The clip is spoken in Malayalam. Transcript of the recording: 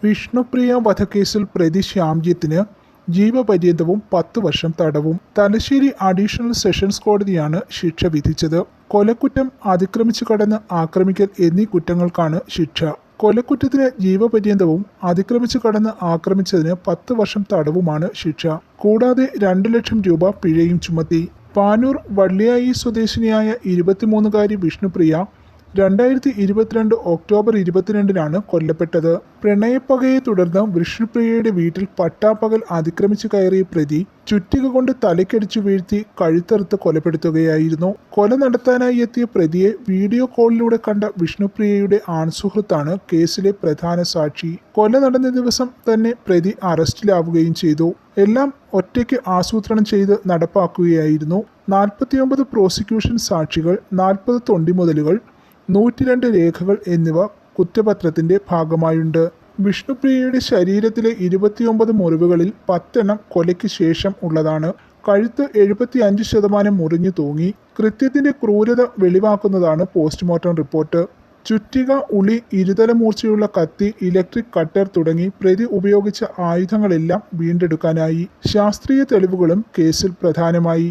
വിഷ്ണുപ്രിയ വധക്കേസിൽ പ്രതി ശ്യാംജിത്തിന് ജീവപര്യന്തവും 10 വർഷം തടവും. തലശ്ശേരി അഡീഷണൽ സെഷൻസ് കോടതിയാണ് ശിക്ഷ വിധിച്ചത്. കൊലക്കുറ്റം, അതിക്രമിച്ചു കടന്ന് ആക്രമിക്കൽ എന്നീ കുറ്റങ്ങൾക്കാണ് ശിക്ഷ. കൊലക്കുറ്റത്തിന് ജീവപര്യന്തവും അതിക്രമിച്ചു കടന്ന് ആക്രമിച്ചതിന് 10 വർഷം തടവുമാണ് ശിക്ഷ. കൂടാതെ 2 ലക്ഷം രൂപ പിഴയും ചുമത്തി. പാനൂർ വള്ളിയായി സ്വദേശിനിയായ 23-കാരി വിഷ്ണുപ്രിയ 2022 ഒക്ടോബർ 22-നാണ് കൊല്ലപ്പെട്ടത്. പ്രണയപ്പകയെ തുടർന്ന് വിഷ്ണുപ്രിയയുടെ വീട്ടിൽ പട്ടാപ്പകൽ അതിക്രമിച്ചു കയറിയ പ്രതി ചുറ്റിക കൊണ്ട് തലയ്ക്കടിച്ചു വീഴ്ത്തി കഴുത്തറുത്ത് കൊലപ്പെടുത്തുകയായിരുന്നു. കൊല നടത്താനായി എത്തിയ പ്രതിയെ വീഡിയോ കോളിലൂടെ കണ്ട വിഷ്ണുപ്രിയയുടെ ആൺസുഹൃത്താണ് കേസിലെ പ്രധാന സാക്ഷി. കൊല നടന്ന ദിവസം തന്നെ പ്രതി അറസ്റ്റിലാവുകയും ചെയ്തു. എല്ലാം ഒറ്റയ്ക്ക് ആസൂത്രണം ചെയ്ത് നടപ്പാക്കുകയായിരുന്നു. 49 പ്രോസിക്യൂഷൻ സാക്ഷികൾ, 40 തൊണ്ടിമുതലുകൾ, 102 രേഖകൾ എന്നിവ കുറ്റപത്രത്തിന്റെ ഭാഗമായുണ്ട്. വിഷ്ണുപ്രിയയുടെ ശരീരത്തിലെ 29 മുറിവുകളിൽ 10 എണ്ണം കൊലയ്ക്ക് ശേഷം ഉള്ളതാണ്. കഴുത്ത് 75% മുറിഞ്ഞു തൂങ്ങി. കൃത്യത്തിന്റെ ക്രൂരത വെളിവാക്കുന്നതാണ് പോസ്റ്റ്മോർട്ടം റിപ്പോർട്ട്. ചുറ്റിക, ഉളി, ഇരുതല മൂർച്ചയുള്ള കത്തി, ഇലക്ട്രിക് കട്ടർ തുടങ്ങി പ്രതി ഉപയോഗിച്ച ആയുധങ്ങളെല്ലാം വീണ്ടെടുക്കാനായി. ശാസ്ത്രീയ തെളിവുകളും കേസിൽ പ്രധാനമായി.